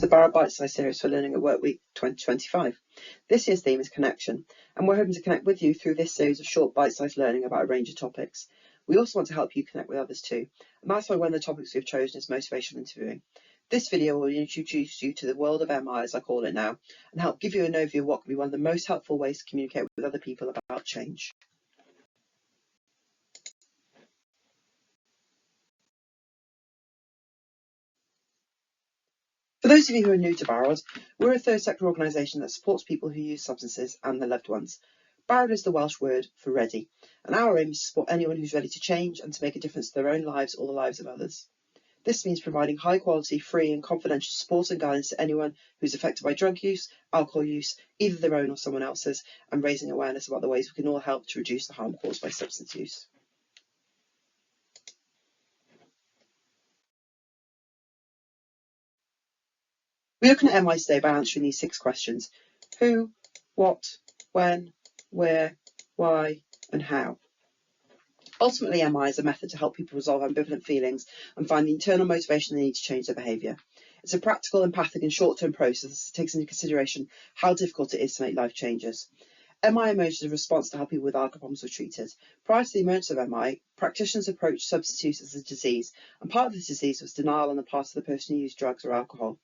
the Barod Bitesize series for Learning at Work Week 2025. This year's theme is connection, and we're hoping to connect with you through this series of short bite-sized learning about a range of topics. We also want to help you connect with others too, and that's why one of the topics we've chosen is motivational interviewing. This video will introduce you to the world of MI, as I call it now, and help give you an overview of what can be one of the most helpful ways to communicate with other people about change. For those of you who are new to Barod, we're a third sector organisation that supports people who use substances and their loved ones. Barod is the Welsh word for ready, and our aim is to support anyone who's ready to change and to make a difference to their own lives or the lives of others. This means providing high quality, free and confidential support and guidance to anyone who's affected by drug use, alcohol use, either their own or someone else's, and raising awareness about the ways we can all help to reduce the harm caused by substance use. We're looking at MI today by answering these 6 questions: who, what, when, where, why, and how. Ultimately, MI is a method to help people resolve ambivalent feelings and find the internal motivation they need to change their behaviour. It's a practical, empathic and short-term process that takes into consideration how difficult it is to make life changes. MI emerged as a response to how people with alcohol problems were treated. Prior to the emergence of MI, practitioners approached substance use as a disease, and part of this disease was denial on the part of the person who used drugs or alcohol.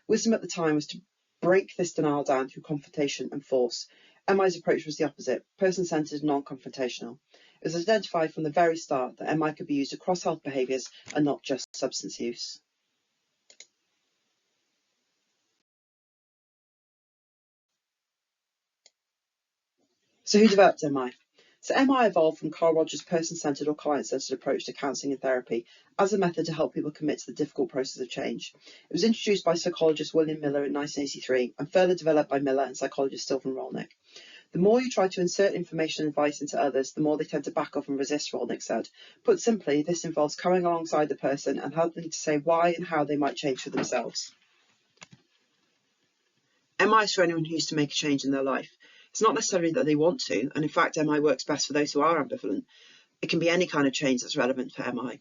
Wisdom at the time was to break this denial down through confrontation and force. MI's approach was the opposite, person-centred and non-confrontational. It was identified from the very start that MI could be used across health behaviours and not just substance use. So who developed MI? So MI evolved from Carl Rogers' person-centred or client-centred approach to counselling and therapy as a method to help people commit to the difficult process of change. It was introduced by psychologist William Miller in 1983 and further developed by Miller and psychologist Sylvan Rolnick. The more you try to insert information and advice into others, the more they tend to back off and resist, Rolnick said. Put simply, this involves coming alongside the person and helping to say why and how they might change for themselves. MI is for anyone who used to make a change in their life. It's not necessarily that they want to, and in fact MI works best for those who are ambivalent. It can be any kind of change that's relevant for MI.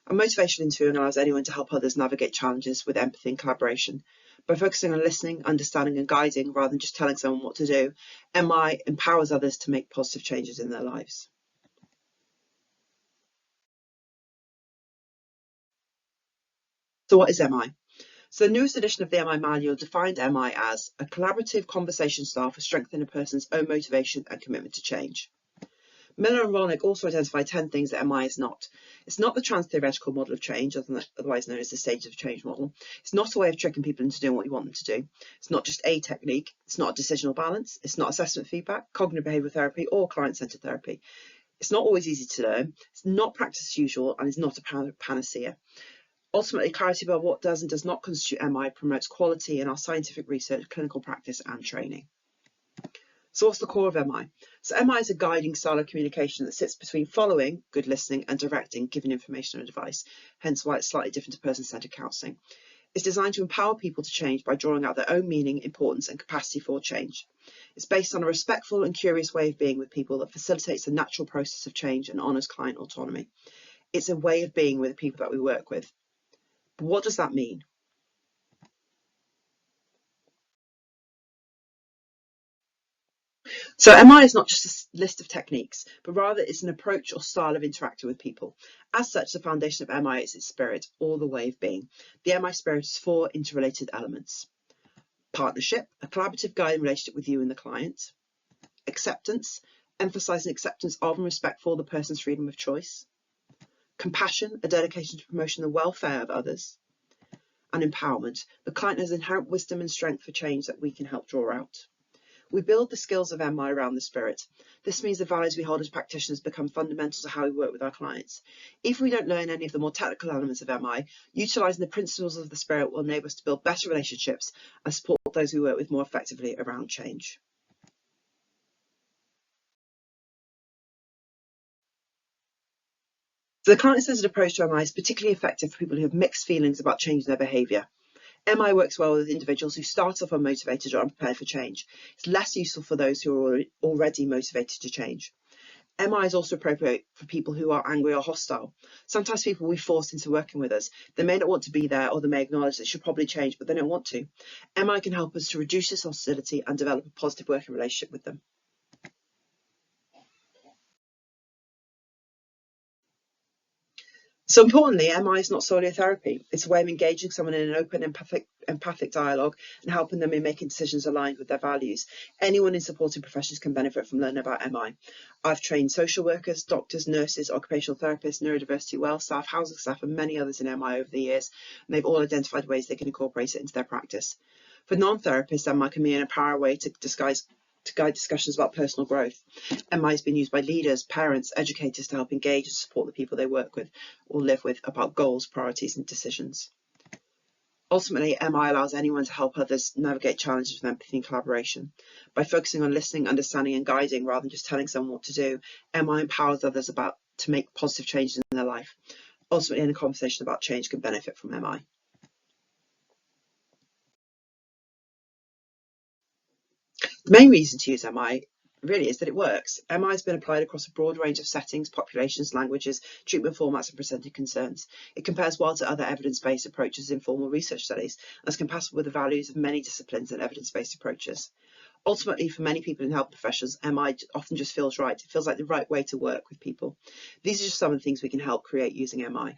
And motivational interviewing allows anyone to help others navigate challenges with empathy and collaboration. By focusing on listening, understanding and guiding rather than just telling someone what to do, MI empowers others to make positive changes in their lives. So what is MI? So the newest edition of the MI manual defined MI as a collaborative conversation style for strengthening a person's own motivation and commitment to change. Miller and Rolnick also identified 10 things that MI is not. It's not the trans-theoretical model of change, otherwise known as the stages of change model. It's not a way of tricking people into doing what you want them to do. It's not just a technique. It's not a decisional balance. It's not assessment feedback, cognitive behavioural therapy, or client-centred therapy. It's not always easy to learn. It's not practice as usual, and it's not a panacea. Ultimately, clarity about what does and does not constitute MI promotes quality in our scientific research, clinical practice and training. So what's the core of MI? So MI is a guiding style of communication that sits between following, good listening, and directing, giving information and advice, hence why it's slightly different to person-centred counselling. It's designed to empower people to change by drawing out their own meaning, importance and capacity for change. It's based on a respectful and curious way of being with people that facilitates the natural process of change and honours client autonomy. It's a way of being with the people that we work with. But what does that mean? So MI is not just a list of techniques, but rather it's an approach or style of interacting with people. As such, the foundation of MI is its spirit, or the way of being. The MI spirit is 4 interrelated elements. Partnership, a collaborative guiding relationship with you and the client. Acceptance, emphasising acceptance of and respect for the person's freedom of choice. Compassion, a dedication to promoting the welfare of others. And empowerment, the client has inherent wisdom and strength for change that we can help draw out. We build the skills of MI around the spirit. This means the values we hold as practitioners become fundamental to how we work with our clients. If we don't learn any of the more technical elements of MI, utilising the principles of the spirit will enable us to build better relationships and support those we work with more effectively around change. So the client-centred approach to MI is particularly effective for people who have mixed feelings about changing their behaviour. MI works well with individuals who start off unmotivated or unprepared for change. It's less useful for those who are already motivated to change. MI is also appropriate for people who are angry or hostile. Sometimes people will be forced into working with us. They may not want to be there, or they may acknowledge that it should probably change, but they don't want to. MI can help us to reduce this hostility and develop a positive working relationship with them. So importantly, MI is not solely a therapy. It's a way of engaging someone in an open, empathic dialogue and helping them in making decisions aligned with their values. Anyone in supporting professions can benefit from learning about MI. I've trained social workers, doctors, nurses, occupational therapists, neurodiversity well staff, housing staff, and many others in MI over the years, and they've all identified ways they can incorporate it into their practice. For non-therapists, MI can be an empowering way to guide discussions about personal growth. MI has been used by leaders, parents, educators to help engage and support the people they work with or live with about goals, priorities, and decisions. Ultimately, MI allows anyone to help others navigate challenges with empathy and collaboration. By focusing on listening, understanding, and guiding rather than just telling someone what to do, MI empowers others to make positive changes in their life. Ultimately, any conversation about change can benefit from MI. The main reason to use MI really is that it works. MI has been applied across a broad range of settings, populations, languages, treatment formats, and presented concerns. It compares well to other evidence-based approaches in formal research studies and is compatible with the values of many disciplines and evidence-based approaches. Ultimately, for many people in health professions, MI often just feels right. It feels like the right way to work with people. These are just some of the things we can help create using MI.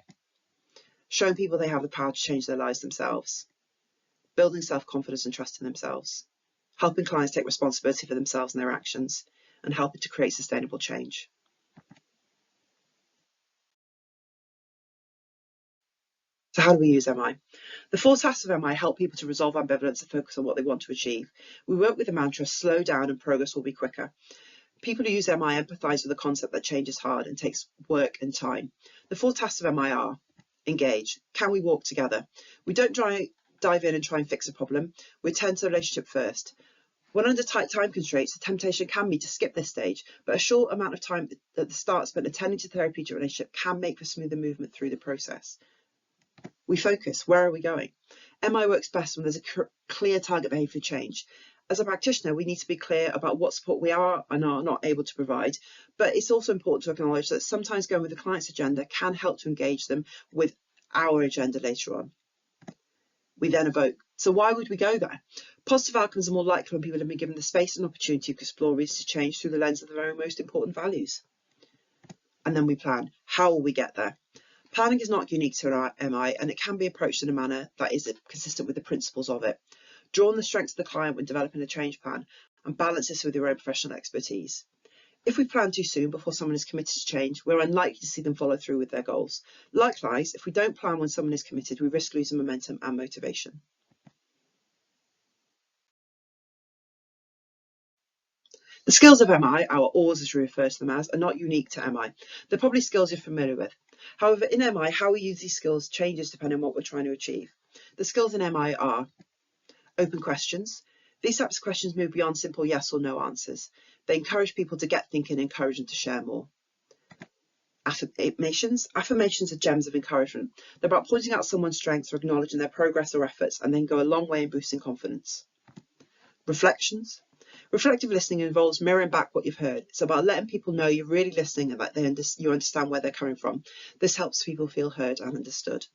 Showing people they have the power to change their lives themselves. Building self-confidence and trust in themselves. Helping clients take responsibility for themselves and their actions, and helping to create sustainable change. So how do we use MI? The 4 tasks of MI help people to resolve ambivalence and focus on what they want to achieve. We work with the mantra, slow down and progress will be quicker. People who use MI empathise with the concept that change is hard and takes work and time. The 4 tasks of MI are: engage. Can we walk together? We don't dive in and try and fix a problem. We turn to the relationship first. When under tight time constraints, the temptation can be to skip this stage, but a short amount of time at the start spent attending to the therapeutic relationship can make for smoother movement through the process. We focus. Where are we going? MI works best when there's a clear target behaviour change. As a practitioner, we need to be clear about what support we are and are not able to provide, but it's also important to acknowledge that sometimes going with the client's agenda can help to engage them with our agenda later on. We then evoke. So why would we go there? Positive outcomes are more likely when people have been given the space and opportunity to explore reasons to change through the lens of their own most important values. And then we plan. How will we get there? Planning is not unique to our MI, and it can be approached in a manner that is consistent with the principles of it. Draw on the strengths of the client when developing a change plan and balance this with your own professional expertise. If we plan too soon before someone is committed to change, we're unlikely to see them follow through with their goals. Likewise, if we don't plan when someone is committed, we risk losing momentum and motivation. The skills of MI, our oars as we refer to them as, are not unique to MI. They're probably skills you're familiar with. However, in MI, how we use these skills changes depending on what we're trying to achieve. The skills in MI are open questions. These types of questions move beyond simple yes or no answers. They encourage people to get thinking and encourage them to share more. Affirmations. Affirmations are gems of encouragement. They're about pointing out someone's strengths or acknowledging their progress or efforts, and then go a long way in boosting confidence. Reflections. Reflective listening involves mirroring back what you've heard. It's about letting people know you're really listening and that you understand where they're coming from. This helps people feel heard and understood.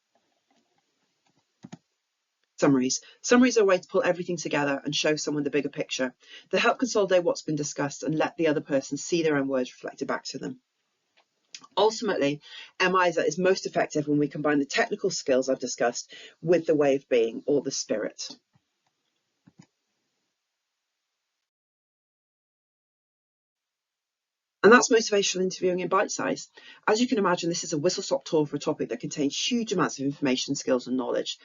Summaries. Summaries are a way to pull everything together and show someone the bigger picture. They help consolidate what's been discussed and let the other person see their own words reflected back to them. Ultimately, MI is most effective when we combine the technical skills I've discussed with the way of being, or the spirit. And that's motivational interviewing in bite size. As you can imagine, this is a whistle-stop tour for a topic that contains huge amounts of information, skills, and knowledge.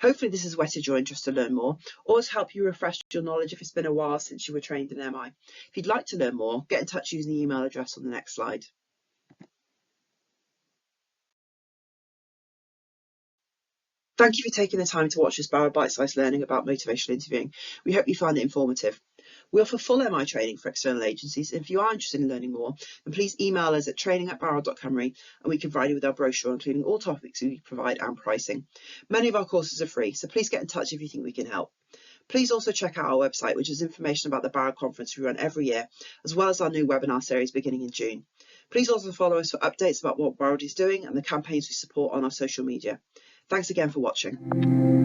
Hopefully this has whetted your interest to learn more, or has helped you refresh your knowledge if it's been a while since you were trained in MI. If you'd like to learn more, get in touch using the email address on the next slide. Thank you for taking the time to watch this Barod bite-sized learning about motivational interviewing. We hope you found it informative. We offer full MI training for external agencies. If you are interested in learning more, then please email us at training@barod.com and we can provide you with our brochure, including all topics we provide and pricing. Many of our courses are free, so please get in touch if you think we can help. Please also check out our website, which has information about the Barod conference we run every year, as well as our new webinar series beginning in June. Please also follow us for updates about what Barod is doing and the campaigns we support on our social media. Thanks again for watching.